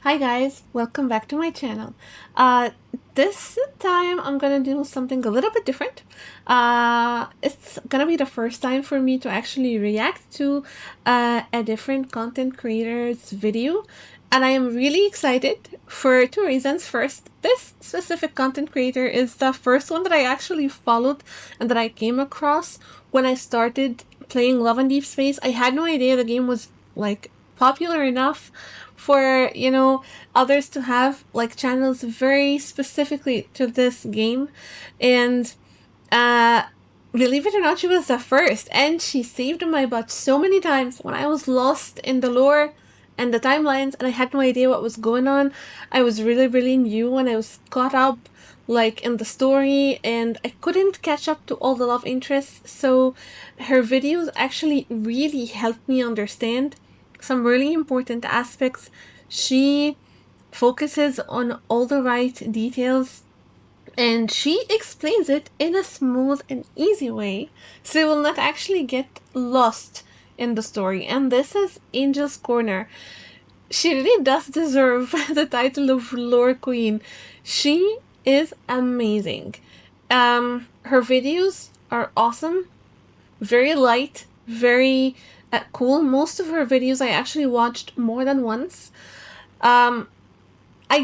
Hi guys, welcome back to my channel. This time I'm gonna do something a little bit different. It's gonna be the first time for me to actually react to a different content creator's video, and I am really excited for two reasons. First, this specific content creator is the first one that I actually followed and that I came across when I started playing Love and Deepspace. I had no idea the game was like popular enough for others to have like channels very specifically to this game. And believe it or not, she was the first, and she saved my butt so many times when I was lost in the lore and the timelines and I had no idea what was going on. I was really new when I was caught up like in the story, and I couldn't catch up to all the love interests, so her videos actually really helped me understand some really important aspects. She focuses on all the right details, and she explains it in a smooth and easy way, so you will not actually get lost in the story. And this is Angel's Corner. She really does deserve the title of lore queen. She is amazing. Her videos are awesome, very light, very cool. Most of her videos I actually watched more than once. I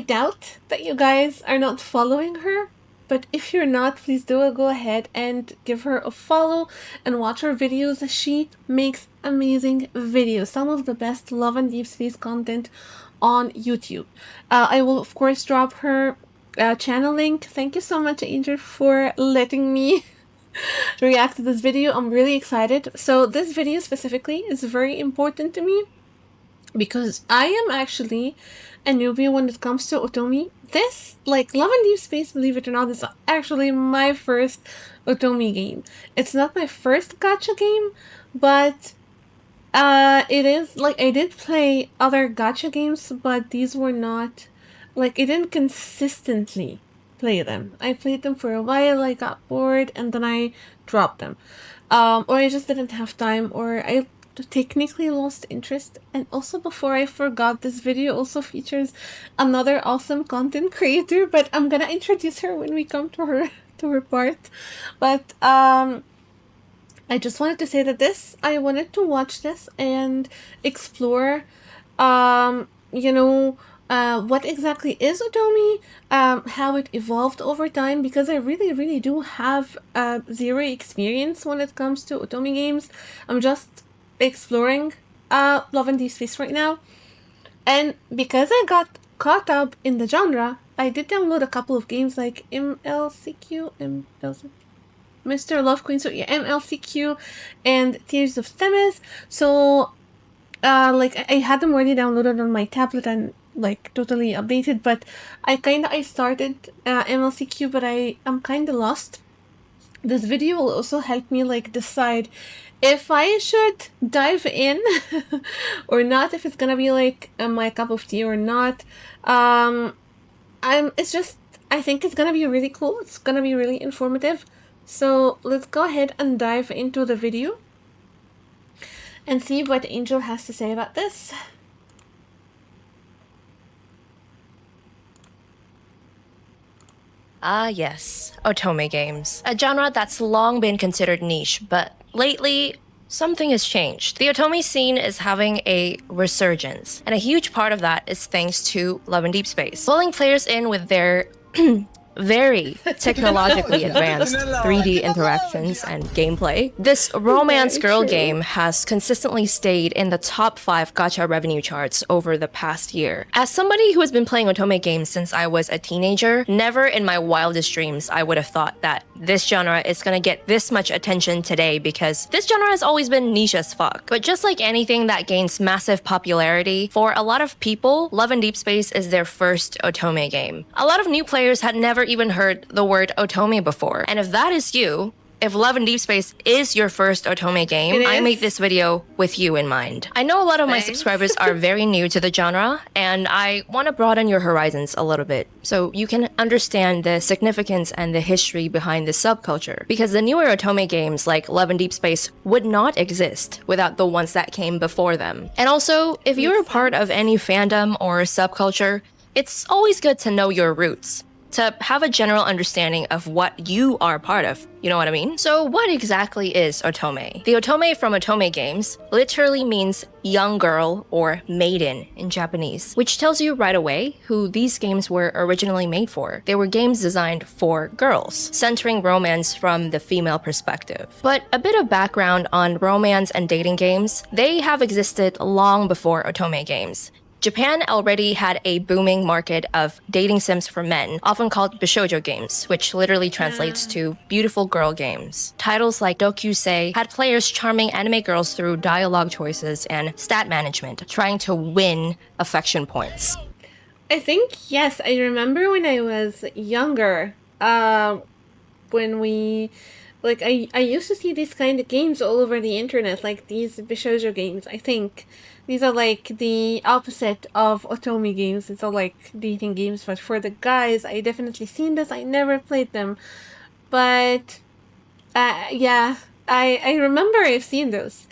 doubt that you guys are not following her, but if you're not, please do go ahead and give her a follow and watch her videos. She makes amazing videos, some of the best Love and Deepspace content on YouTube. I will of course drop her channel link. Thank you so much, Angel, for letting me react to this video. I'm really excited. So this video specifically is very important to me because I am actually a newbie when it comes to Otome. This, like Love and Deepspace, believe it or not, is actually my first Otome game. It's not my first gacha game, but it is, like, I did play other gacha games, but these were not, like, I didn't consistently play them. I played them for a while, I got bored, and then I dropped them. Or I just didn't have time, or I technically lost interest. And also, before I forgot, this video also features another awesome content creator, but I'm gonna introduce her when we come to her part. But I just wanted to say that I wanted to watch this and explore what exactly is Otome, how it evolved over time, because I really do have zero experience when it comes to Otome games. I'm just exploring Love and Deepspace right now, and because I got caught up in the genre, I did download a couple of games like Mr. Love Queen, so yeah, MLCQ and Tears of Themis. So like I had them already downloaded on my tablet and like totally updated, but I started MLCQ, but I'm kinda lost. This video will also help me like decide if I should dive in or not, if it's gonna be like my cup of tea or not. It's just, I think it's gonna be really cool. It's gonna be really informative. So let's go ahead and dive into the video and see what Angel has to say about this. Ah yes, Otome games. A genre that's long been considered niche, but lately, something has changed. The Otome scene is having a resurgence, and a huge part of that is thanks to Love and Deepspace, pulling players in with their very technologically advanced 3D interactions and gameplay. This romance girl game has consistently stayed in the top 5 gacha revenue charts over the past year. As somebody who has been playing Otome games since I was a teenager, never in my wildest dreams I would have thought that this genre is gonna get this much attention today, because this genre has always been niche as fuck. But just like anything that gains massive popularity, for a lot of people, Love and Deepspace is their first Otome game. A lot of new players had never even heard the word Otome before, and if that is you, If Love and Deepspace is your first Otome game, I made this video with you in mind. I know a lot of my subscribers are very new to the genre, and I want to broaden your horizons a little bit so you can understand the significance and the history behind this subculture. Because the newer Otome games like Love and Deepspace would not exist without the ones that came before them. And also, if you're a part of any fandom or subculture, it's always good to know your roots, to have a general understanding of what you are part of, you know what I mean? So what exactly is Otome? The Otome from Otome games literally means young girl or maiden in Japanese, which tells you right away who these games were originally made for. They were games designed for girls, centering romance from the female perspective. But a bit of background on romance and dating games, they have existed long before Otome games. Japan already had a booming market of dating sims for men, often called bishoujo games, which literally translates to beautiful girl games. Titles like Dokusei had players charming anime girls through dialogue choices and stat management, trying to win affection points. I think, yes, I remember when I was younger, when we... Like, I used to see these kind of games all over the internet, like these bishoujo games, I think. These are like the opposite of Otome games. It's all like dating games, but for the guys, I definitely seen this. I never played them. But, yeah, I remember I've seen those.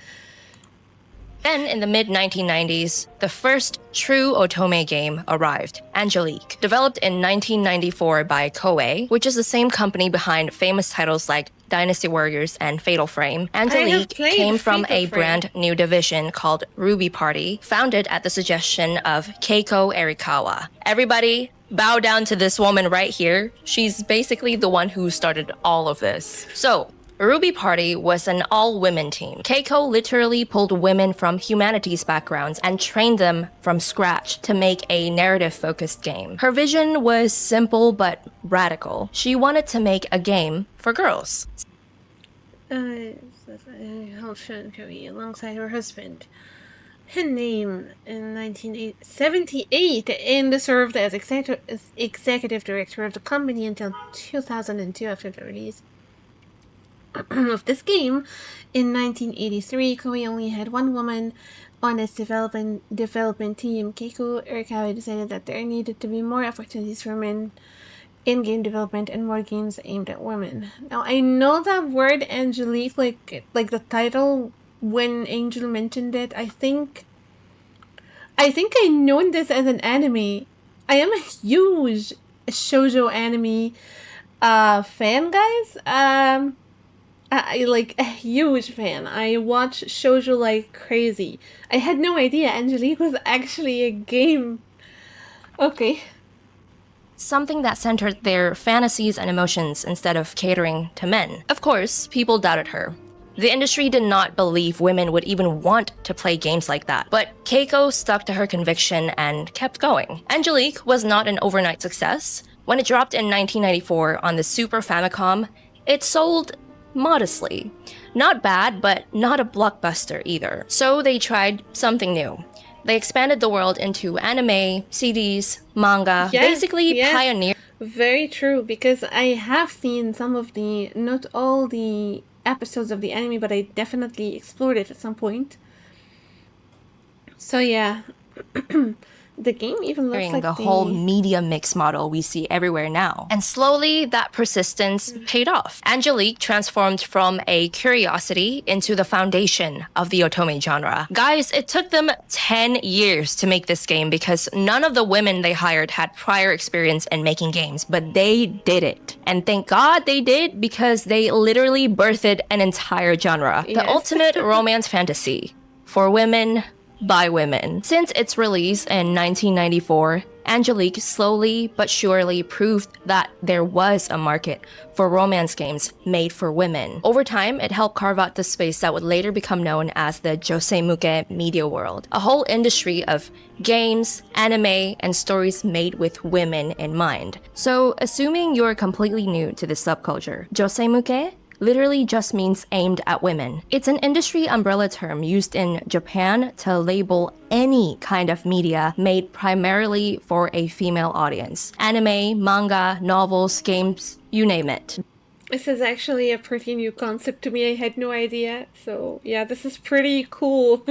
Then, in the mid-1990s, the first true Otome game arrived, Angelique. Developed in 1994 by Koei, which is the same company behind famous titles like Dynasty Warriors and Fatal Frame, Angelique came from a brand new division called Ruby Party, founded at the suggestion of Keiko Arikawa. Everybody, bow down to this woman right here. She's basically the one who started all of this. So, Ruby Party was an all-women team. Keiko literally pulled women from humanities backgrounds and trained them from scratch to make a narrative-focused game. Her vision was simple but radical. She wanted to make a game for girls. Alongside her husband. Her name in 1978 and served as executive director of the company until 2002 after the release of this game. In 1983, Koei only had one woman on its development team. Keiko Arikawa decided that there needed to be more opportunities for men in game development and more games aimed at women. Now, I know that word Angelique, like the title, when Angel mentioned it, I think I known this as an anime. I am a huge shoujo anime fan, guys. I like a huge fan. I watch shoujo like crazy. I had no idea Angelique was actually a game. Okay. Something that centered their fantasies and emotions instead of catering to men. Of course, people doubted her. The industry did not believe women would even want to play games like that, but Keiko stuck to her conviction and kept going. Angelique was not an overnight success. When it dropped in 1994 on the Super Famicom, it sold modestly. Not bad, but not a blockbuster either. So they tried something new. They expanded the world into anime, CDs, manga, basically pioneered. Very true, because I have seen some of not all the episodes of the anime, but I definitely explored it at some point. So yeah. The game even looks like the whole media mix model we see everywhere now. And slowly, that persistence paid off. Angelique transformed from a curiosity into the foundation of the Otome genre. Guys, it took them 10 years to make this game because none of the women they hired had prior experience in making games, but they did it. And thank God they did, because they literally birthed an entire genre. The ultimate romance fantasy for women, by women. Since its release in 1994, Angelique slowly but surely proved that there was a market for romance games made for women. Over time, it helped carve out the space that would later become known as the Josei-muke media world, a whole industry of games, anime, and stories made with women in mind. So, assuming you're completely new to this subculture, Josei-muke literally just means aimed at women. It's an industry umbrella term used in Japan to label any kind of media made primarily for a female audience. Anime, manga, novels, games, you name it. This is actually a pretty new concept to me. I had no idea. So yeah, this is pretty cool.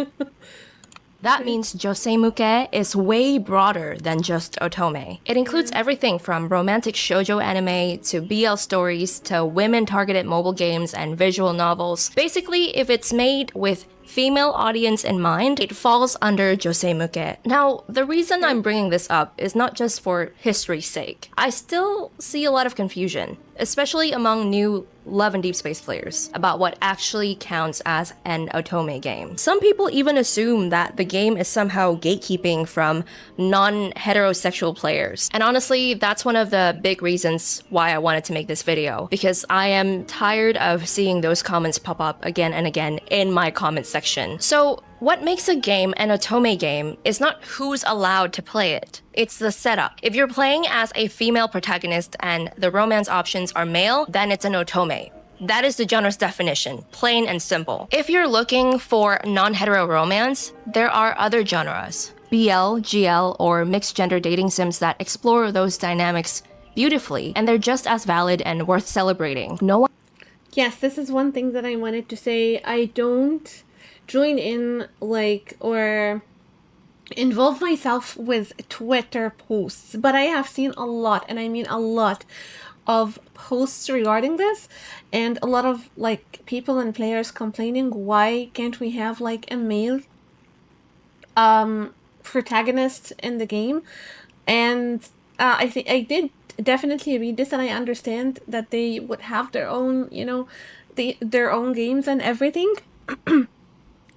That means joseimuke is way broader than just otome. It includes everything from romantic shoujo anime to BL stories to women-targeted mobile games and visual novels. Basically, if it's made with female audience in mind, it falls under joseimuke. Now, the reason I'm bringing this up is not just for history's sake. I still see a lot of confusion, especially among new Love and Deepspace players, about what actually counts as an otome game. Some people even assume that the game is somehow gatekeeping from non-heterosexual players. And honestly, that's one of the big reasons why I wanted to make this video, because I am tired of seeing those comments pop up again and again in my comment section. So, what makes a game an otome game is not who's allowed to play it. It's the setup. If you're playing as a female protagonist and the romance options are male, then it's an otome. That is the genre's definition, plain and simple. If you're looking for non-hetero romance, there are other genres. BL, GL, or mixed gender dating sims that explore those dynamics beautifully, and they're just as valid and worth celebrating. No one... Yes, this is one thing that I wanted to say. I don't join in, like, or involve myself with Twitter posts, but I have seen a lot, and I mean a lot, of posts regarding this, and a lot of, like, people and players complaining, why can't we have, like, a male protagonist in the game? And I think I did definitely read this, and I understand that they would have their own, you know, their own games and everything.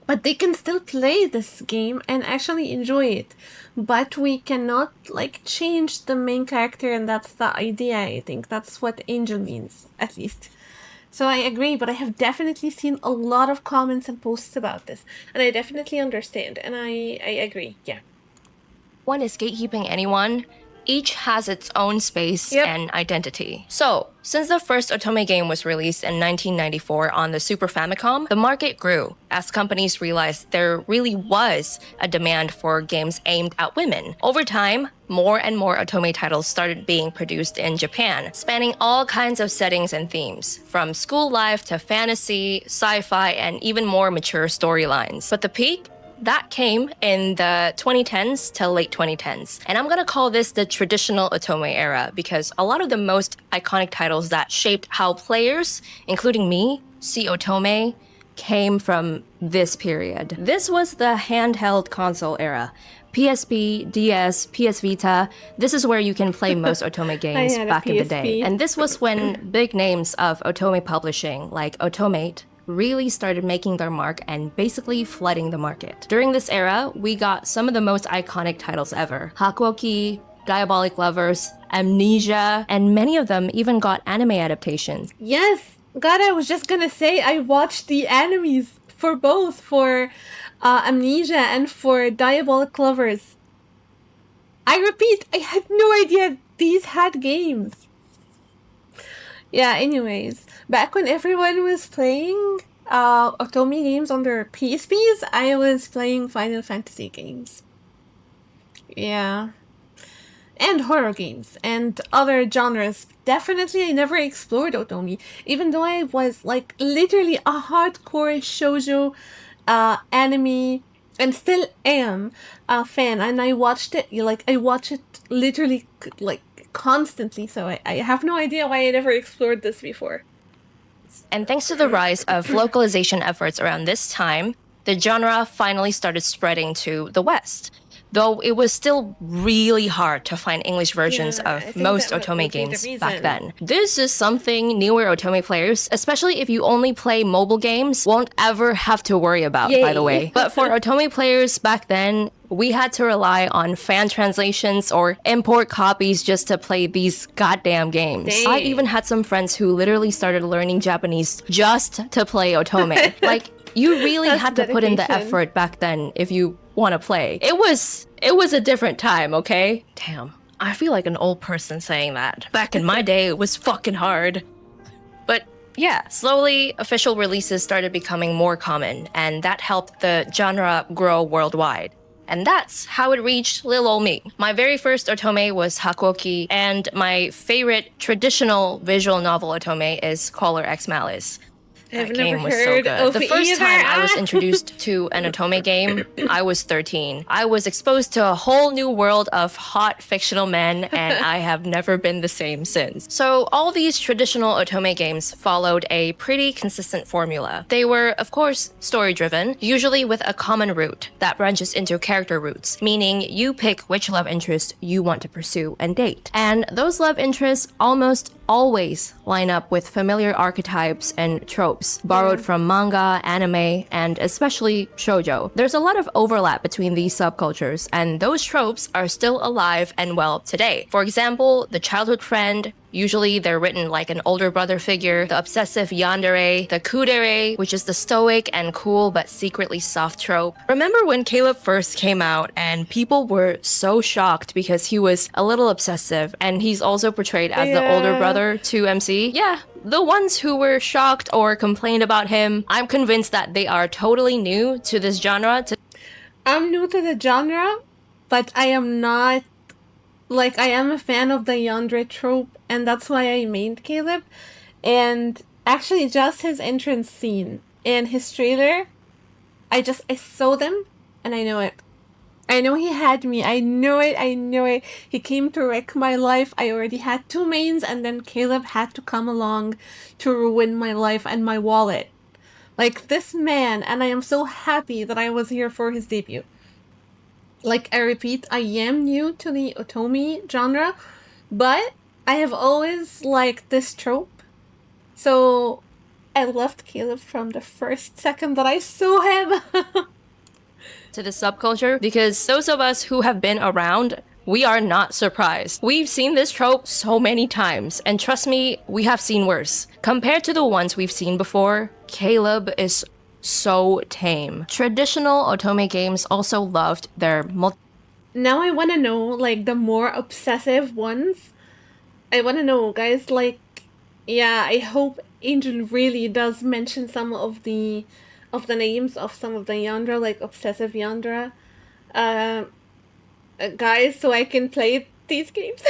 But they can still play this game and actually enjoy it. But we cannot, like, change the main character, and that's the idea, I think. That's what Angel means, at least. So I agree, but I have definitely seen a lot of comments and posts about this. And I definitely understand, and I agree, yeah. One is gatekeeping anyone. Each has its own space and identity. So, since the first Otome game was released in 1994 on the Super Famicom, the market grew as companies realized there really was a demand for games aimed at women. Over time, more and more Otome titles started being produced in Japan, spanning all kinds of settings and themes, from school life to fantasy, sci-fi, and even more mature storylines. But the peak? That came in the 2010s to late 2010s. And I'm gonna call this the traditional Otome era because a lot of the most iconic titles that shaped how players, including me, see Otome came from this period. This was the handheld console era. PSP, DS, PS Vita, this is where you can play most Otome games back in the day. And this was when big names of Otome publishing, like Otomate, really started making their mark and basically flooding the market. During this era, we got some of the most iconic titles ever. Hakuoki, Diabolic Lovers, Amnesia, and many of them even got anime adaptations. Yes! God, I was just gonna say, I watched the animes for both, for Amnesia and for Diabolic Lovers. I repeat, I had no idea these had games. Yeah, anyways, back when everyone was playing Otome games on their PSPs, I was playing Final Fantasy games. Yeah. And horror games and other genres. Definitely, I never explored Otome, even though I was, like, literally a hardcore shoujo anime, and still am a fan, and I watched it, I watch it literally, like, constantly, so I have no idea why I never explored this before. And thanks to the rise of localization efforts around this time, the genre finally started spreading to the West. Though it was still really hard to find English versions of most Otome games back then. This is something newer Otome players, especially if you only play mobile games, won't ever have to worry about, by the way. But for Otome players back then, we had to rely on fan translations or import copies just to play these goddamn games. Dang. I even had some friends who literally started learning Japanese just to play Otome. Like, you really had to put in the effort back then if you want to play. It was a different time, okay? Damn, I feel like an old person saying that. Back in my day, it was fucking hard. But yeah, slowly official releases started becoming more common, and that helped the genre grow worldwide. And that's how it reached Lil Ol Me. My very first otome was Hakoki, and my favorite traditional visual novel otome is Caller X Malice. I've That never game was so heard good. of The first either. time I was introduced to an otome game, I was 13. I was exposed to a whole new world of hot fictional men, and I have never been the same since. So all these traditional otome games followed a pretty consistent formula. They were, of course, story-driven, usually with a common root that branches into character roots, meaning you pick which love interest you want to pursue and date. And those love interests almost always line up with familiar archetypes and tropes borrowed from manga, anime, and especially shoujo. There's a lot of overlap between these subcultures, and those tropes are still alive and well today. For example, the childhood friend, usually they're written like an older brother figure, the obsessive yandere, the kudere, which is the stoic and cool but secretly soft trope. Remember when Caleb first came out and people were so shocked because he was a little obsessive, and he's also portrayed as the older brother to MC? Yeah, the ones who were shocked or complained about him, I'm convinced that they are totally new to this genre. I'm new to the genre, but I am not, like, I am a fan of the yandere trope, and that's why I mained Caleb. And actually, just his entrance scene and his trailer, I saw them, and I know it. I know he had me. I know it. He came to wreck my life. I already had 2 mains, and then Caleb had to come along to ruin my life and my wallet. Like, this man, and I am so happy that I was here for his debut. Like, I repeat, I am new to the otome genre, but I have always liked this trope. So I loved Caleb from the first second that I saw him. To the subculture, because those of us who have been around, we are not surprised. We've seen this trope so many times, and trust me, we have seen worse. Compared to the ones we've seen before, Caleb is so tame. Traditional otome games also loved their Now I want to know, like, the more obsessive ones. I want to know, guys, like, yeah, I hope Angel really does mention some of the names of some of the yandere, like obsessive yandere, guys, so I can play these games.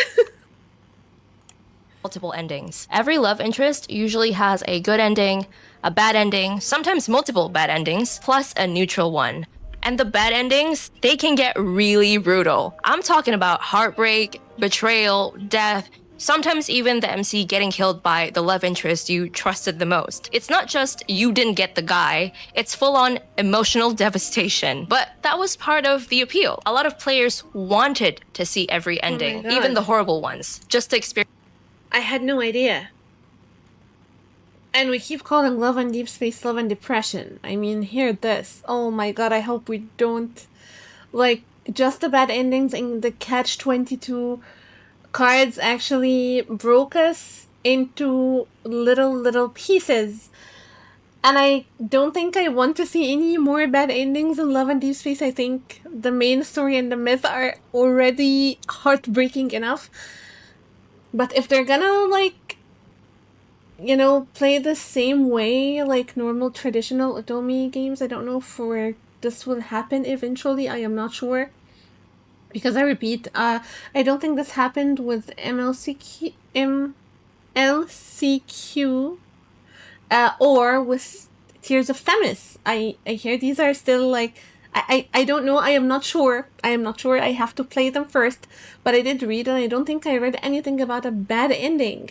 multiple endings. Every love interest usually has a good ending, a bad ending, sometimes multiple bad endings, plus a neutral one. And the bad endings, they can get really brutal. I'm talking about heartbreak, betrayal, death, sometimes even the MC getting killed by the love interest you trusted the most. It's not just you didn't get the guy, it's full-on emotional devastation. But that was part of the appeal. A lot of players wanted to see every ending, even the horrible ones, just to experience. I had no idea. And we keep calling love and Deepspace love and depression. I mean, hear this. Oh my god, I hope we don't... Like, just the bad endings in the Catch-22 cards actually broke us into little pieces. And I don't think I want to see any more bad endings in Love and Deepspace. I think the main story and the myth are already heartbreaking enough. But if they're gonna, like, you know, play the same way like normal traditional otome games, I don't know if where this will happen eventually. I am not sure. Because I repeat, I don't think this happened with MLCQ or with Tears of Themis. I hear these are still like... I don't know. I am not sure. I have to play them first. But I did read, and I don't think I read anything about a bad ending.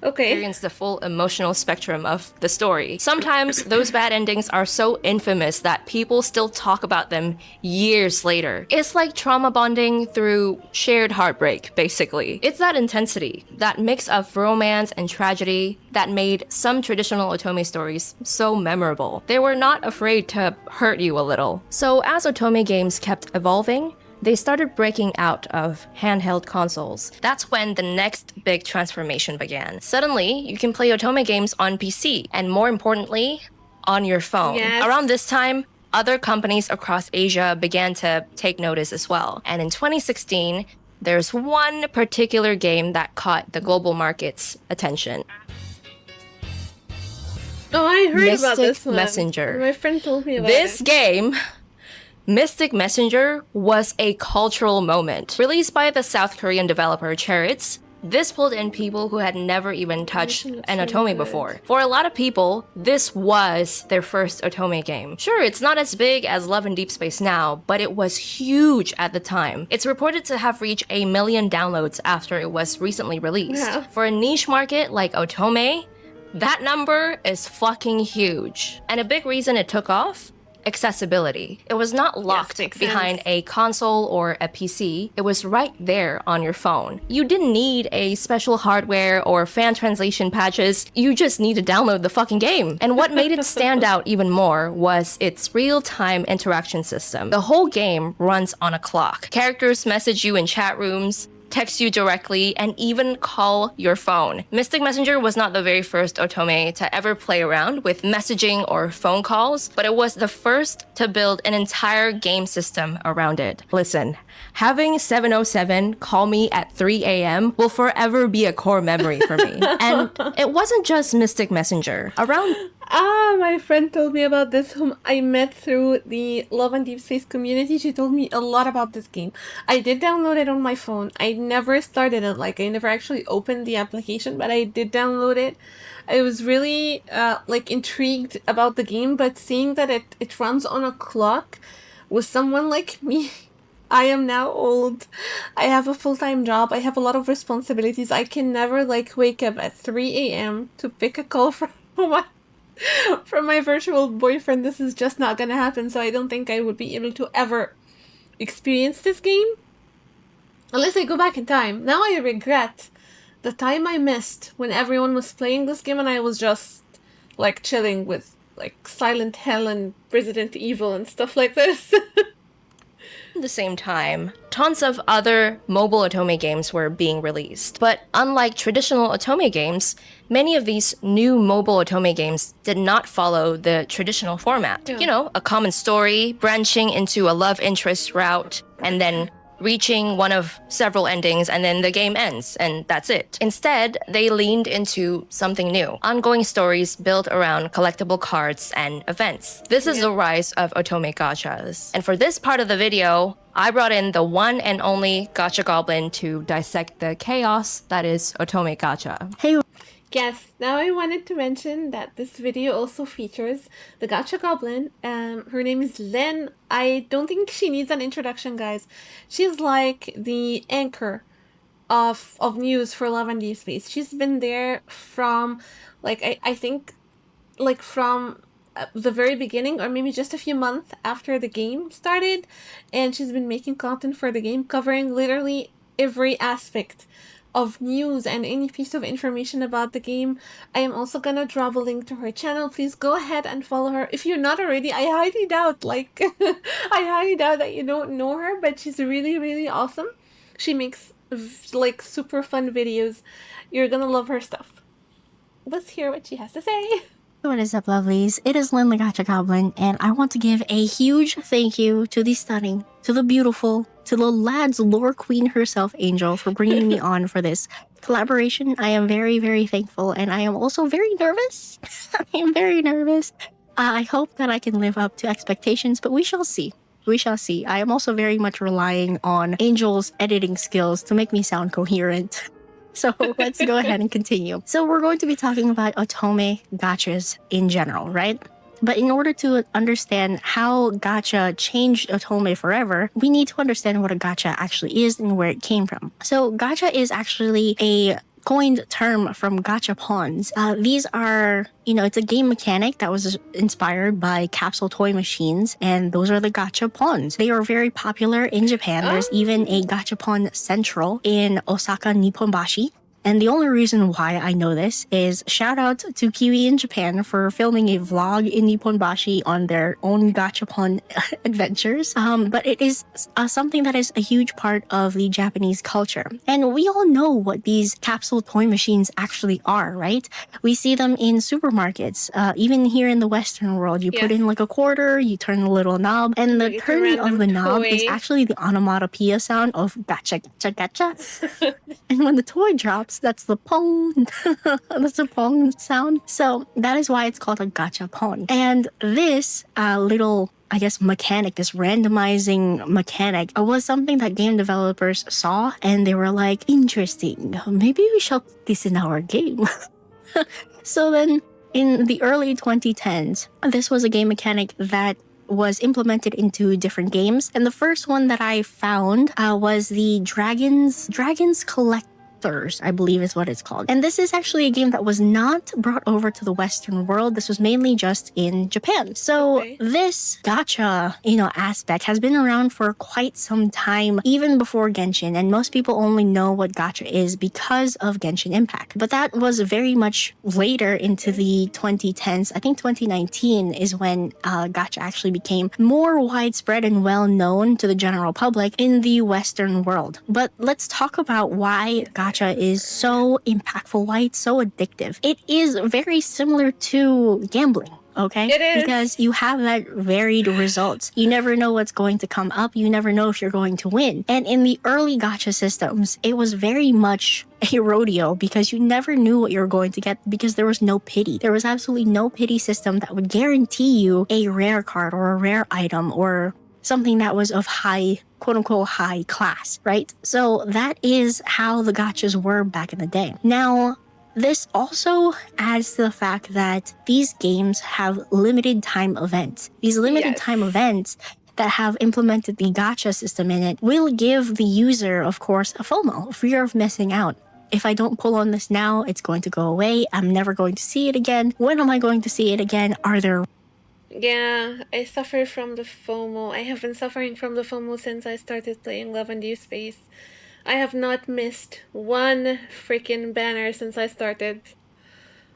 Okay. Experience the full emotional spectrum of the story. Sometimes those bad endings are so infamous that people still talk about them years later. It's like trauma bonding through shared heartbreak, basically. It's that intensity, that mix of romance and tragedy that made some traditional otome stories so memorable. They were not afraid to hurt you a little. So as otome games kept evolving, they started breaking out of handheld consoles. That's when the next big transformation began. Suddenly, you can play otome games on PC, and more importantly, on your phone. Yes. Around this time, other companies across Asia began to take notice as well. And in 2016, there's one particular game that caught the global market's attention. Oh, I heard about this one. Messenger. My friend told me about This it. game Mystic Messenger was a cultural moment. Released by the South Korean developer Cherits, this pulled in people who had never even touched an Otome before. For a lot of people, this was their first Otome game. Sure, it's not as big as Love and Deepspace now, but it was huge at the time. It's reported to have reached 1 million downloads after it was recently released. Yeah. For a niche market like Otome, that number is fucking huge. And a big reason it took off? Accessibility. It was not locked makes behind sense. a console or a PC. It was right there on your phone. You didn't need a special hardware or fan translation patches. You just need to download the fucking game. And what made it stand out even more was its real-time interaction system. The whole game runs on a clock. Characters message you in chat rooms, text you directly, and even call your phone. Mystic Messenger was not the very first Otome to ever play around with messaging or phone calls, but it was the first to build an entire game system around it. Listen, having 707 call me at 3 a.m. will forever be a core memory for me. And it wasn't just Mystic Messenger. Around My friend told me about this, whom I met through the Love and Deepspace community. She told me a lot about this game. I did download it on my phone. I never started it, like I never actually opened the application, but I did download it. I was really intrigued about the game, but seeing that it runs on a clock with someone like me. I am now old. I have a full-time job. I have a lot of responsibilities. I can never wake up at 3 a.m. to pick a call from my from my virtual boyfriend. This is just not gonna happen, so I don't think I would be able to ever experience this game unless I go back in time. Now I regret the time I missed when everyone was playing this game and I was just chilling with Silent Hill and Resident Evil and stuff like this. At the same time, tons of other mobile Otome games were being released. But unlike traditional Otome games, many of these new mobile Otome games did not follow the traditional format. Yeah. You know, a common story, branching into a love interest route, and then reaching one of several endings, and then the game ends, and that's it. Instead, they leaned into something new. Ongoing stories built around collectible cards and events. This is the rise of Otome gachas. And for this part of the video, I brought in the one and only Gacha Goblin to dissect the chaos that is Otome gacha. Hey. Yes, now I wanted to mention that this video also features the Gacha Goblin. Her name is Len. I don't think she needs an introduction, guys. She's like the anchor of news for Love and Deepspace. She's been there from, I think, from the very beginning, or maybe just a few months after the game started. And she's been making content for the game, covering literally every aspect of news and any piece of information about the game. I am also gonna drop a link to her channel. Please go ahead and follow her if you're not already. I highly doubt I highly doubt that you don't know her, but she's really, really awesome. She makes super fun videos. You're gonna love her stuff. Let's hear what she has to say. What is up, lovelies? It is Lynn the Gacha Goblin, and I want to give a huge thank you to the stunning, to the beautiful, to the lad's lore queen herself, Angel, for bringing me on for this collaboration. I am very, very thankful, and I am also very nervous. I am very nervous. I hope that I can live up to expectations, but we shall see. We shall see. I am also very much relying on Angel's editing skills to make me sound coherent. So let's go ahead and continue. So we're going to be talking about Otome gachas in general, right? But in order to understand how gacha changed Otome forever, we need to understand what a gacha actually is and where it came from. So gacha is actually a coined term from gachapons. These are, it's a game mechanic that was inspired by capsule toy machines, and those are the gachapons. They are very popular in Japan. There's even a gachapon central in Osaka Nipponbashi. And the only reason why I know this is shout out to Kiwi in Japan for filming a vlog in Nipponbashi on their own gachapon adventures. But it is something that is a huge part of the Japanese culture. And we all know what these capsule toy machines actually are, right? We see them in supermarkets. Even here in the Western world, you put in a quarter, you turn the little knob, and the turning of the knob is actually the onomatopoeia sound of gacha, gacha, gacha. And when the toy drops, that's the pong. That's the pong sound. So that is why it's called a gachapon. And this little I guess, mechanic, this randomizing mechanic, was something that game developers saw and they were like, interesting, maybe we shall put this in our game. So then in the early 2010s, this was a game mechanic that was implemented into different games. And the first one that I found was the Dragons Collectors, I believe is what it's called. And this is actually a game that was not brought over to the Western world. This was mainly just in Japan. So this gacha, aspect has been around for quite some time, even before Genshin. And most people only know what gacha is because of Genshin Impact. But that was very much later into the 2010s. I think 2019 is when gacha actually became more widespread and well known to the general public in the Western world. But let's talk about why gacha is so impactful, why it's so addictive. It is very similar to gambling. Okay? It is. Because you have that varied results. You never know what's going to come up. You never know if you're going to win. And in the early gacha systems, it was very much a rodeo because you never knew what you were going to get because there was no pity. There was absolutely no pity system that would guarantee you a rare card or a rare item or something that was of high, quote-unquote, high class, right? So that is how the gachas were back in the day. Now, this also adds to the fact that these games have limited time events. These limited time events that have implemented the gacha system in it will give the user, of course, a FOMO, a fear of missing out. If I don't pull on this now, it's going to go away. I'm never going to see it again. When am I going to see it again? Are there... Yeah, I suffer from the FOMO. I have been suffering from the FOMO since I started playing Love and Deepspace. I have not missed one freaking banner since I started.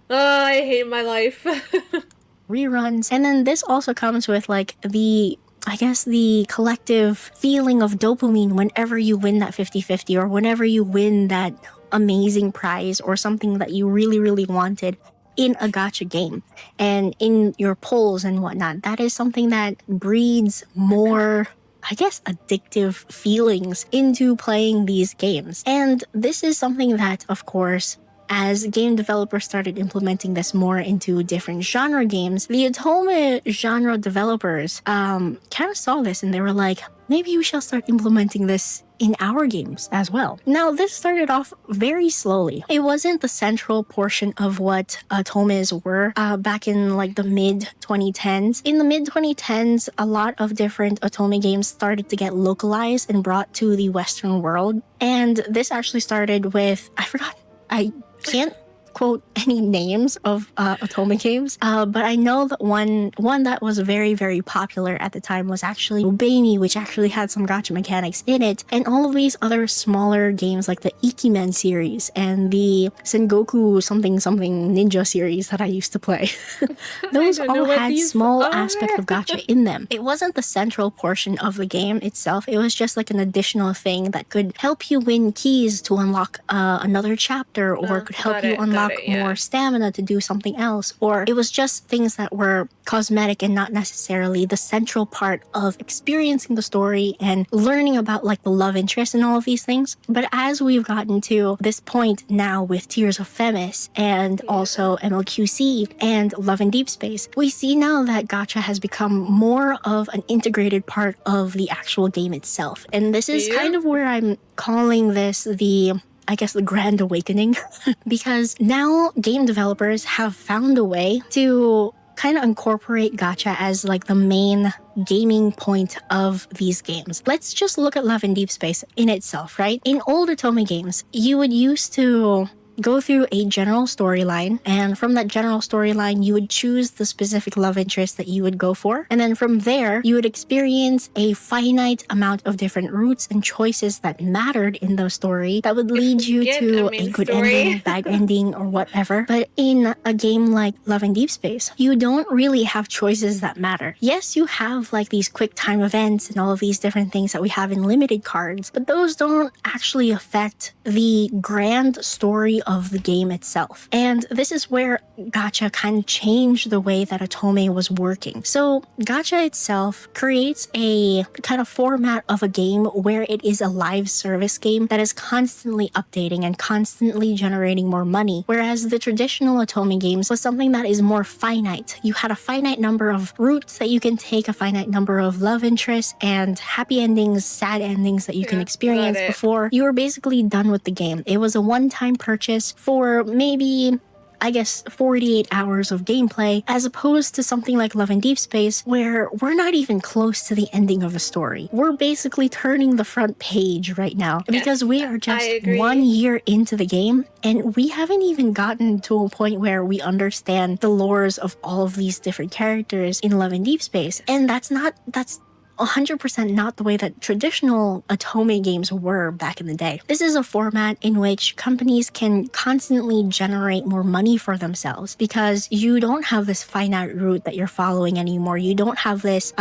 Oh, I hate my life. reruns. And then this also comes with like the collective feeling of dopamine whenever you win that 50-50 or whenever you win that amazing prize or something that you really, really wanted in a gacha game and in your polls and whatnot. That is something that breeds more, addictive feelings into playing these games. And this is something that, of course, as game developers started implementing this more into different genre games, the Otome genre developers kind of saw this and they were like, maybe we shall start implementing this in our games as well. Now, this started off very slowly. It wasn't the central portion of what Otomes were back in like the mid-2010s. In the mid-2010s, a lot of different Otome games started to get localized and brought to the Western world. And this actually started with, I can't quote any names of Otome games, but I know that one that was very, very popular at the time was actually Obey, which actually had some gacha mechanics in it, and all of these other smaller games like the Ikimen series and the Sengoku something ninja series that I used to play. Those all had small aspects of gacha in them. It wasn't the central portion of the game itself. It was just like an additional thing that could help you win keys to unlock another chapter, or could help you unlock more stamina to do something else, or it was just things that were cosmetic and not necessarily the central part of experiencing the story and learning about like the love interest and all of these things. But as we've gotten to this point now with Tears of Femis and also MLQC and Love and Deepspace, we see now that gacha has become more of an integrated part of the actual game itself. And this is kind of where I'm calling this the Grand Awakening, because now game developers have found a way to kind of incorporate gacha as like the main gaming point of these games. Let's just look at Love and Deepspace in itself, right? In old Otome games, you would used to go through a general storyline, and from that general storyline, you would choose the specific love interest that you would go for. And then from there, you would experience a finite amount of different routes and choices that mattered in the story that would lead you to a good ending, bad ending, or whatever. But in a game like Love and Deepspace, you don't really have choices that matter. Yes, you have like these quick time events and all of these different things that we have in limited cards, but those don't actually affect the grand story of the game itself. And this is where Gacha kind of changed the way that Otome was working. So Gacha itself creates a kind of format of a game where it is a live service game that is constantly updating and constantly generating more money, whereas the traditional Otome games was something that is more finite. You had a finite number of routes that you can take, a finite number of love interests and happy endings, sad endings that you can experience before you were basically done with the game. It was a one-time purchase for maybe, I guess, 48 hours of gameplay, as opposed to something like Love and Deepspace, where we're not even close to the ending of a story. We're basically turning the front page right now because we are just 1 year into the game, and we haven't even gotten to a point where we understand the lores of all of these different characters in Love and Deepspace. And that's 100% not the way that traditional Otome games were back in the day. This is a format in which companies can constantly generate more money for themselves because you don't have this finite route that you're following anymore. You don't have this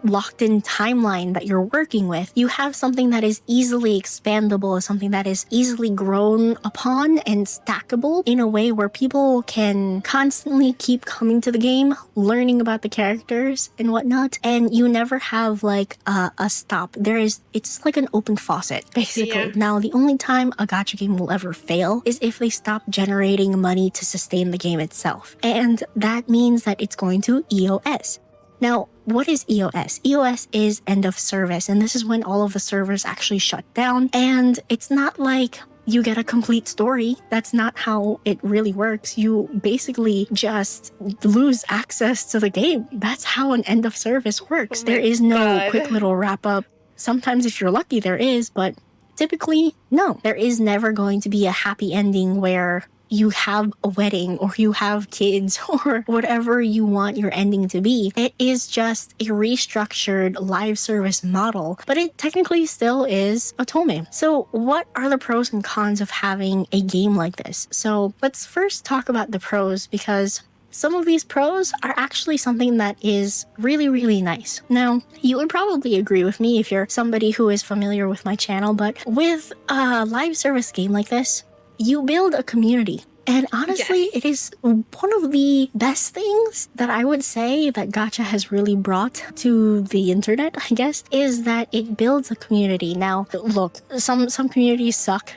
locked-in timeline that you're working with. You have something that is easily expandable, something that is easily grown upon and stackable in a way where people can constantly keep coming to the game, learning about the characters and whatnot, and you never have like a stop. It's like an open faucet, basically. Now, the only time a gacha game will ever fail is if they stop generating money to sustain the game itself. And that means that it's going to EOS. Now, what is EOS? EOS is end of service, and this is when all of the servers actually shut down. And it's not like you get a complete story. That's not how it really works. You basically just lose access to the game. That's how an end of service works. There is no quick little wrap up. Sometimes if you're lucky, there is, but typically, no. There is never going to be a happy ending where you have a wedding or you have kids or whatever you want your ending to be. It is just a restructured live service model, but it technically still is Otome. So what are the pros and cons of having a game like this? So let's first talk about the pros, because some of these pros are actually something that is really, really nice. Now, you would probably agree with me if you're somebody who is familiar with my channel, but with a live service game like this, you build a community. And honestly, it is one of the best things that I would say that Gacha has really brought to the internet, I guess, is that it builds a community. Now, look, some communities suck.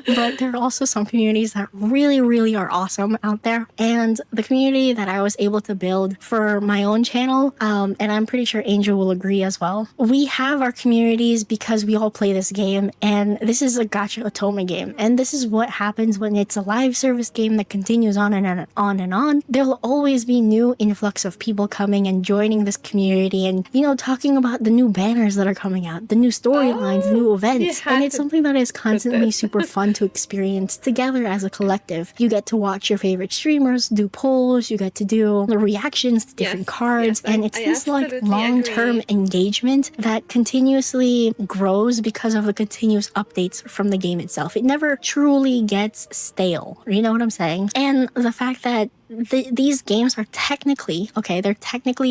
But there are also some communities that really, really are awesome out there. And the community that I was able to build for my own channel, and I'm pretty sure Angel will agree as well, we have our communities because we all play this game, and this is a Gacha Otome game. And this is what happens when it's a live service game that continues on and on and on. There'll always be new influx of people coming and joining this community and, talking about the new banners that are coming out, the new storylines, new events. And it's something that is constantly super fun to experience together as a collective. You get to watch your favorite streamers do polls, you get to do the reactions to different cards, and it's this like long-term engagement that continuously grows because of the continuous updates from the game itself. It never truly gets stale. You know what I'm saying? And the fact that these games are technically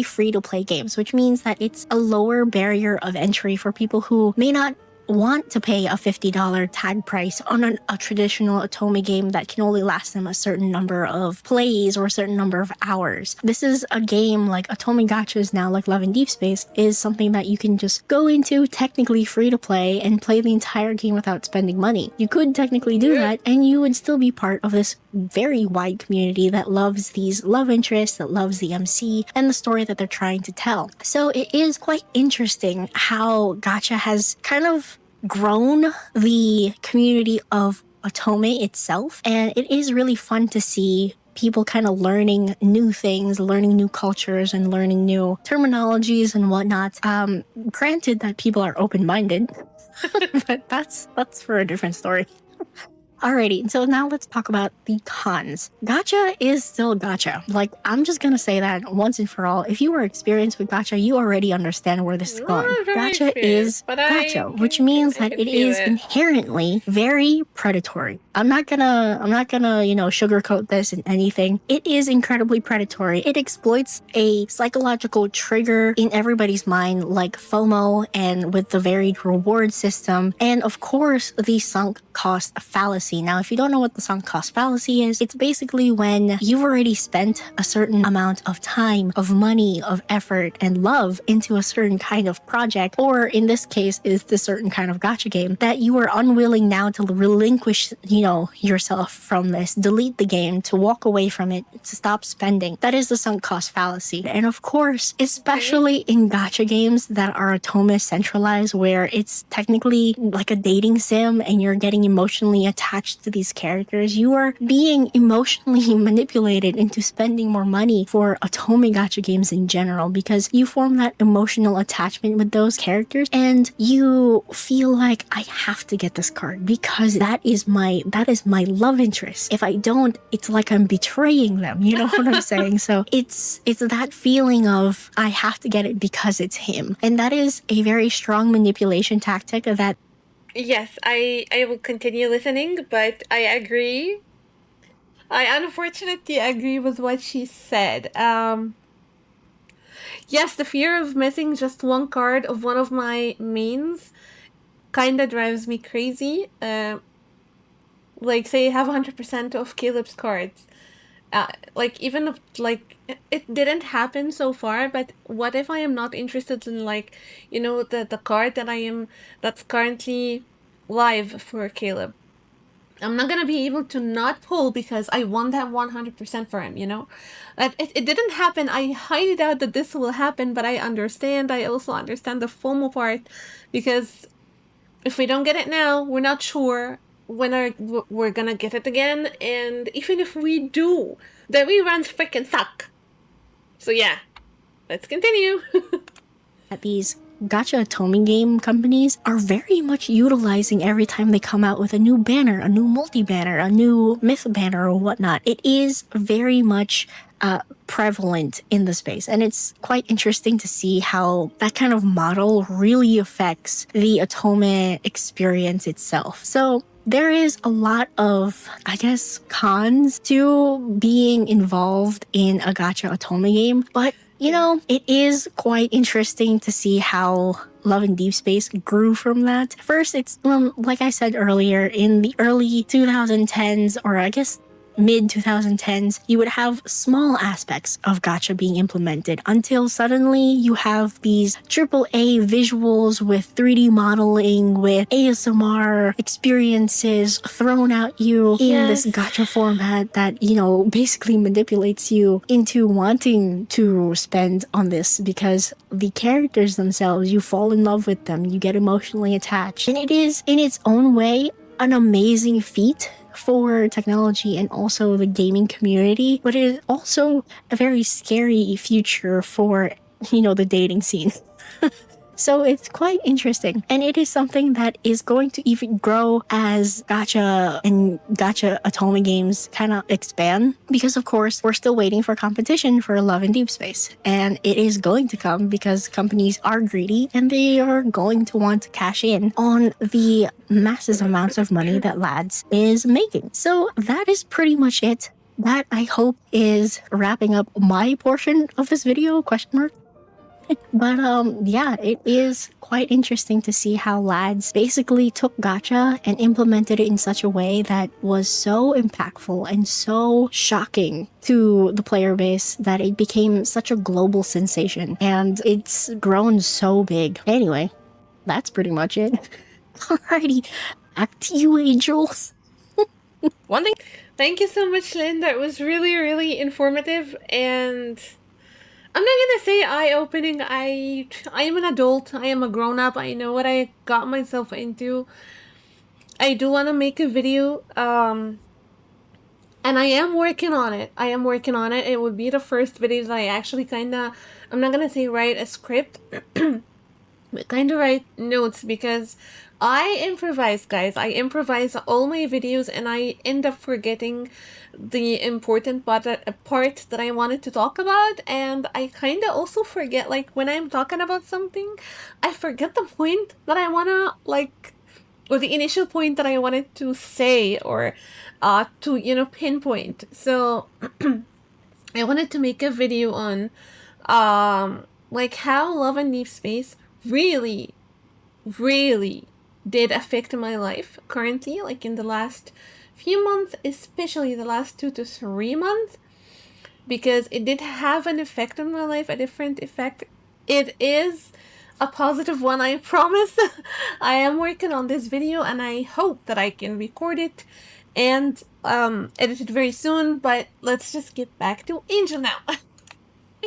free-to-play games, which means that it's a lower barrier of entry for people who may not want to pay a $50 tag price on a traditional Otome game that can only last them a certain number of plays or a certain number of hours. This is a game like Otome Gachas now, like Love and Deepspace, is something that you can just go into technically free to play and play the entire game without spending money. You could technically do that, and you would still be part of this very wide community that loves these love interests, that loves the MC and the story that they're trying to tell. So it is quite interesting how Gacha has kind of grown the community of Otome itself, and it is really fun to see people kind of learning new things, learning new cultures, and learning new terminologies and whatnot. Granted that people are open-minded, but that's for a different story. Alrighty, so now let's talk about the cons. Gacha is still gacha. Like, I'm just gonna say that once and for all. If you are experienced with gacha, you already understand where this is going. Gacha is gacha, which means that it is inherently very predatory. I'm not gonna, sugarcoat this in anything. It is incredibly predatory. It exploits a psychological trigger in everybody's mind, like FOMO, and with the varied reward system, and of course, the sunk cost fallacy. fallacy. Now, if you don't know what the sunk cost fallacy is, it's basically when you've already spent a certain amount of time, of money, of effort, and love into a certain kind of project, or in this case, is this certain kind of gacha game, that you are unwilling now to relinquish, yourself from this, delete the game, to walk away from it, to stop spending. That is the sunk cost fallacy. And of course, especially in gacha games that are Otome centralized, where it's technically like a dating sim and you're getting emotionally attached to these characters, you are being emotionally manipulated into spending more money for Otome gacha games in general, because you form that emotional attachment with those characters and you feel like, I have to get this card because that is my love interest. If I don't, it's like I'm betraying them. You know what I'm saying? So it's that feeling of, I have to get it because it's him. And that is a very strong manipulation tactic that... Yes, I will continue listening, but I agree. I unfortunately agree with what she said. Yes, the fear of missing just one card of one of my mains kinda drives me crazy. Like, say I have 100% of Caleb's cards. Like, even if, like, it didn't happen so far, but what if I am not interested in, like, the card that's currently live for Caleb? I'm not gonna be able to not pull because I want that 100% for him, It didn't happen. I highly doubt that this will happen, but I understand. I also understand the FOMO part, because if we don't get it now, we're not sure when we're gonna get it again, and even if we do, the reruns freaking suck. So yeah, let's continue. these gacha Otome game companies are very much utilizing every time they come out with a new banner, a new multi-banner, a new myth banner or whatnot. It is very much prevalent in the space, and it's quite interesting to see how that kind of model really affects the Otome experience itself. So there is a lot of, I guess, cons to being involved in a gacha Otome game, but it is quite interesting to see how Love and Deepspace grew from that. First, it's, like I said earlier, in the early 2010s, or I guess mid 2010s, you would have small aspects of gacha being implemented until suddenly you have these AAA visuals with 3D modeling, with ASMR experiences thrown at you in this gacha format that, basically manipulates you into wanting to spend on this, because the characters themselves, you fall in love with them, you get emotionally attached. And it is, in its own way, an amazing feat for technology and also the gaming community, but it is also a very scary future for, the dating scene. So it's quite interesting, and it is something that is going to even grow as gacha and gacha Otome games kind of expand, because of course we're still waiting for competition for Love and Deepspace, and it is going to come because companies are greedy and they are going to want to cash in on the massive amounts of money that Lads is making. So that is pretty much it. That, I hope, is wrapping up my portion of this video, question mark. But yeah, it is quite interesting to see how Lads basically took gacha and implemented it in such a way that was so impactful and so shocking to the player base that it became such a global sensation, and it's grown so big. Anyway, that's pretty much it. Alrighty, back to you, Angel. One thing. Thank you so much, Linda. It was really, really informative, and I'm not gonna say eye-opening. I am an adult. I am a grown-up. I know what I got myself into. I do want to make a video, and I am working on it. It would be the first video that I actually I'm not gonna say write a script, but kind of write notes, because I improvise, guys. I improvise all my videos, and I end up forgetting the important part that I wanted to talk about, and I kind of also forget, like, when I'm talking about something, I forget the point that I want to, or the initial point that I wanted to say, or to pinpoint. So I wanted to make a video on how Love and Deepspace really did affect my life currently, like in the last few months, especially the last 2 to 3 months, because it did have an effect on my life, a different effect. It is a positive one, I promise. I am working on this video and I hope that I can record it and edit it very soon, but let's just get back to Angel now.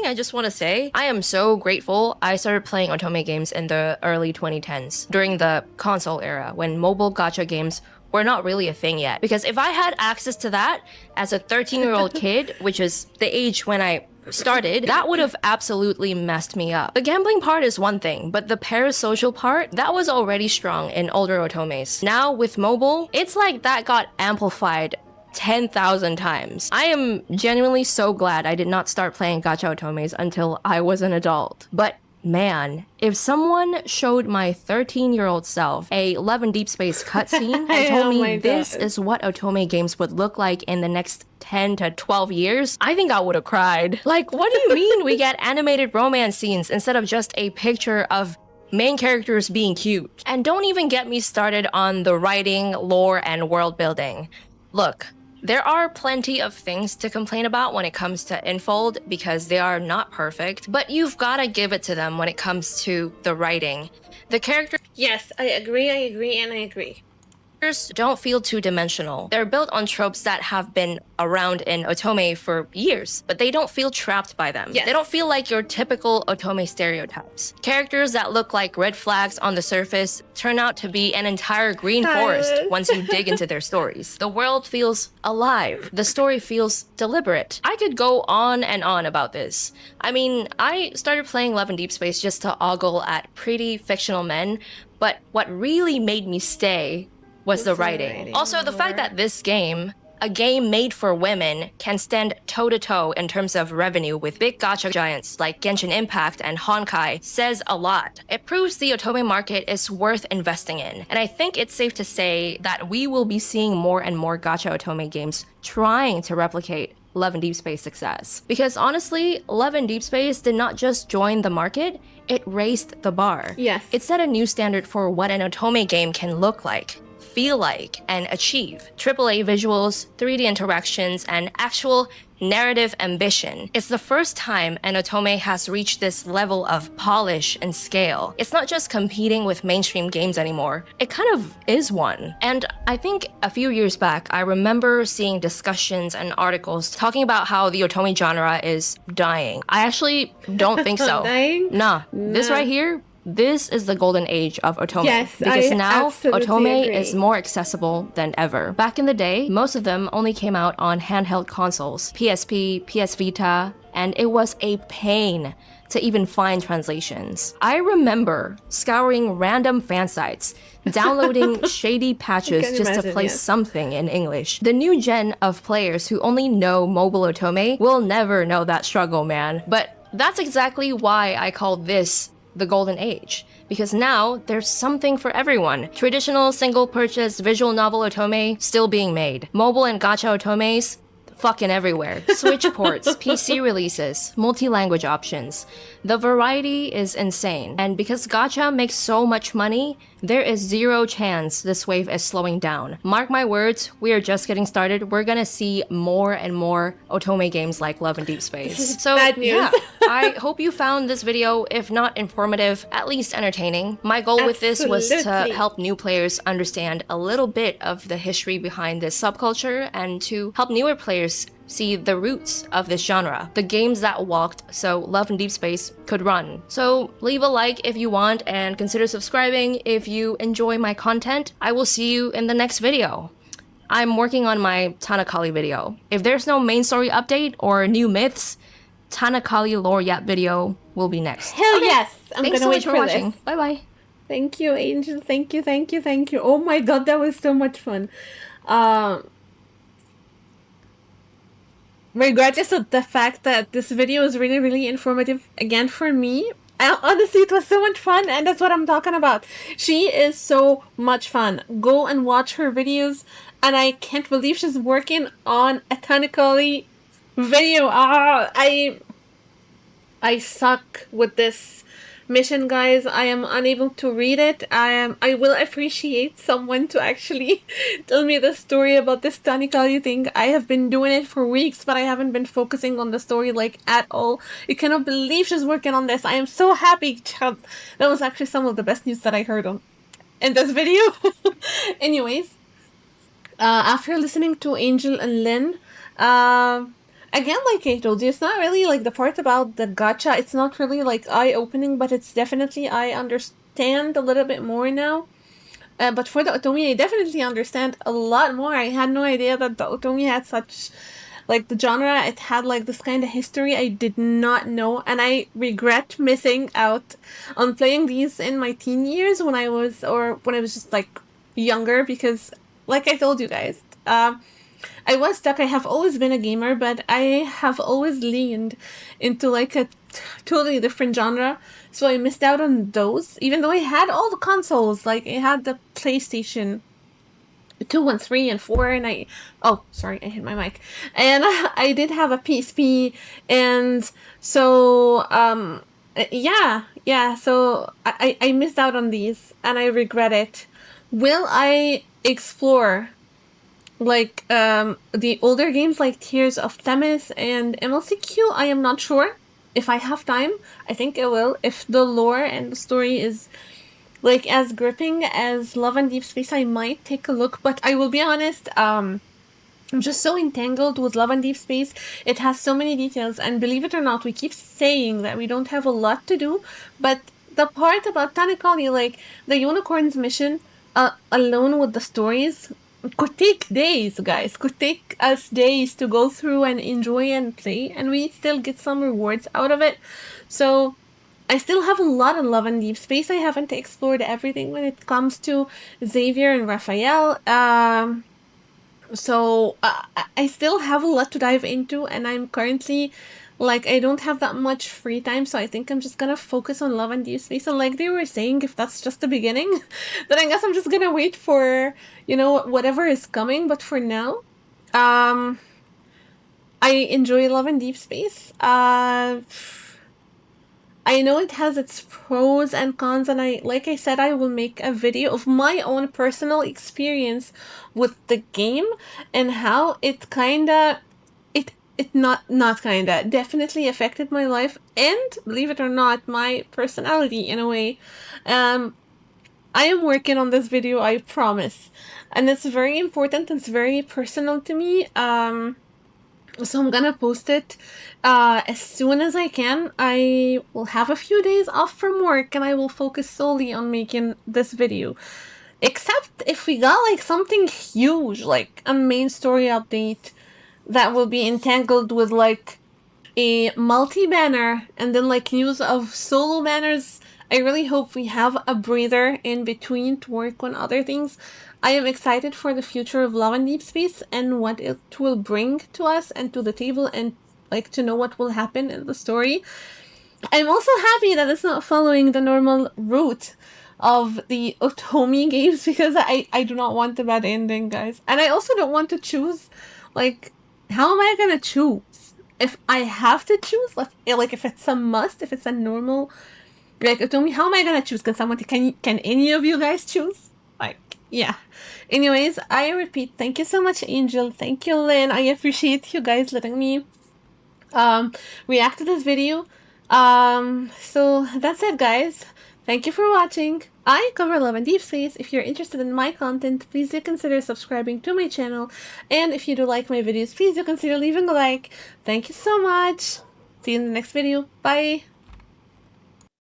I just want to say, I am so grateful I started playing Otome games in the early 2010s, during the console era, when mobile gacha games were not really a thing yet. Because if I had access to that as a 13-year-old kid, which is the age when I started, that would have absolutely messed me up. The gambling part is one thing, but the parasocial part, that was already strong in older Otomes. Now, with mobile, it's like that got amplified 10,000 times. I am genuinely so glad I did not start playing gacha otomes until I was an adult. But man, if someone showed my 13-year-old self a Love and Deepspace cutscene and told me this is what otome games would look like in the next 10 to 12 years, I think I would have cried. Like, what do you mean we get animated romance scenes instead of just a picture of main characters being cute? And don't even get me started on the writing, lore, and world building. Look, there are plenty of things to complain about when it comes to Infold because they are not perfect, but you've gotta give it to them when it comes to the writing. The characters— Yes, I agree, and I agree. Don't feel two-dimensional. They're built on tropes that have been around in Otome for years, but they don't feel trapped by them. Yes. They don't feel like your typical Otome stereotypes. Characters that look like red flags on the surface turn out to be an entire green forest once you dig into their stories. The world feels alive. The story feels deliberate. I could go on and on about this. I mean, I started playing Love and Deepspace just to ogle at pretty fictional men, but what really made me stay was the writing. Also, the fact that this game, a game made for women, can stand toe-to-toe in terms of revenue with big gacha giants like Genshin Impact and Honkai says a lot. It proves the otome market is worth investing in, and I think it's safe to say that we will be seeing more and more gacha otome games trying to replicate Love and Deepspace success. Because honestly, Love and Deepspace did not just join the market, it raised the bar. Yes. It set a new standard for what an otome game can look like, feel like, and achieve. AAA visuals, 3D interactions, and actual narrative ambition. It's the first time an otome has reached this level of polish and scale. It's not just competing with mainstream games anymore. It kind of is one. And I think a few years back, I remember seeing discussions and articles talking about how the otome genre is dying. I actually don't think so. Dying? Nah, this right here, this is the golden age of otome. Yes, because I now absolutely otome agree. is more accessible than ever. Back in the day, most of them only came out on handheld consoles, PSP, PS Vita, and it was a pain to even find translations. I remember scouring random fan sites, downloading shady patches just to play something in English. The new gen of players who only know mobile otome will never know that struggle, man. But that's exactly why I call this the golden age, because now there's something for everyone. Traditional single purchase visual novel otome still being made. Mobile and gacha otomes fucking everywhere. Switch ports, PC releases, multi-language options. The variety is insane. And because gacha makes so much money, there is zero chance this wave is slowing down. Mark my words, we are just getting started. We're gonna see more and more otome games like Love and Deepspace. So Bad news. yeah, I hope you found this video, if not informative, at least entertaining. My goal with this was to Absolutely. help new players understand a little bit of the history behind this subculture and to help newer players see the roots of this genre, the games that walked so Love and Deepspace could run. So leave a like if you want and consider subscribing if you enjoy my content. I will see you in the next video. I'm working on my Tanakali video. If there's no main story update or new myths, Tanakali lore yap video will be next. Hell yes! I'm Thanks gonna so wait much for for watching. this. Bye bye. Thank you, Angel. Thank you, thank you, thank you. Oh my god, that was so much fun. Regardless of the fact that this video is really, really informative, again, for me, honestly, it was so much fun, and that's what I'm talking about. She is so much fun. Go and watch her videos, and I can't believe she's working on a Tanakali video. I suck with this mission, guys. I am unable to read it. I will appreciate someone to actually tell me the story about this Tanikali thing. I have been doing it for weeks, but I haven't been focusing on the story like at all. You cannot believe she's working on this. I am so happy. Child. That was actually some of the best news that I heard on in this video. Anyways, after listening to Angel and Lynn, again, like I told you, it's not really like the part about the gacha. It's not really like eye-opening, but it's definitely I understand a little bit more now. But for the Otome, I definitely understand a lot more. I had no idea that the Otome had such, like, the genre, it had, like, this kind of history I did not know. And I regret missing out on playing these in my teen years when I was just, like, younger. Because, like I told you guys, I was stuck. I have always been a gamer, but I have always leaned into, like, a totally different genre. So I missed out on those, even though I had all the consoles. Like, I had the PlayStation 2 and 3 and 4, and oh, sorry, I hit my mic. And I did have a PSP, and so, yeah, so I missed out on these, and I regret it. Will I explore, like, the older games like Tears of Themis and MLCQ? I am not sure. If I have time, I think I will. If the lore and the story is, like, as gripping as Love and Deepspace, I might take a look. But I will be honest, I'm just so entangled with Love and Deepspace. It has so many details, and believe it or not, we keep saying that we don't have a lot to do, but the part about Tanakali, like, the unicorn's mission, alone with the stories, could take days, guys. Could take us days to go through and enjoy and play, and we still get some rewards out of it. So I still have a lot of Love and Deepspace. I haven't explored everything when it comes to Xavier and Raphael. So I still have a lot to dive into, and I'm currently, like, I don't have that much free time, so I think I'm just gonna focus on Love and Deepspace. And like they were saying, if that's just the beginning, then I guess I'm just gonna wait for, whatever is coming. But for now, I enjoy Love and Deepspace. I know it has its pros and cons, and like I said, I will make a video of my own personal experience with the game and how it definitely affected my life and, believe it or not, my personality in a way. I am working on this video, I promise, and it's very important. It's very personal to me. So I'm gonna post it as soon as I can. I will have a few days off from work, and I will focus solely on making this video. Except if we got, like, something huge, like a main story update that will be entangled with, like, a multi-banner and then, like, news of solo banners. I really hope we have a breather in between to work on other things. I am excited for the future of Love and Deepspace and what it will bring to us and to the table, and, like, to know what will happen in the story. I'm also happy that it's not following the normal route of the Otome games, because I do not want a bad ending, guys. And I also don't want to choose, like, how am I gonna choose? If I have to choose, like if it's a must, if it's a normal, like, Otome, how am I gonna choose? Can any of you guys choose? Like, yeah. Anyways, I repeat, thank you so much, Angel. Thank you, Lynn. I appreciate you guys letting me react to this video. So that's it, guys. Thank you for watching. I cover Love and Deepspace. If you're interested in my content, please do consider subscribing to my channel. And if you do like my videos, please do consider leaving a like. Thank you so much. See you in the next video. Bye.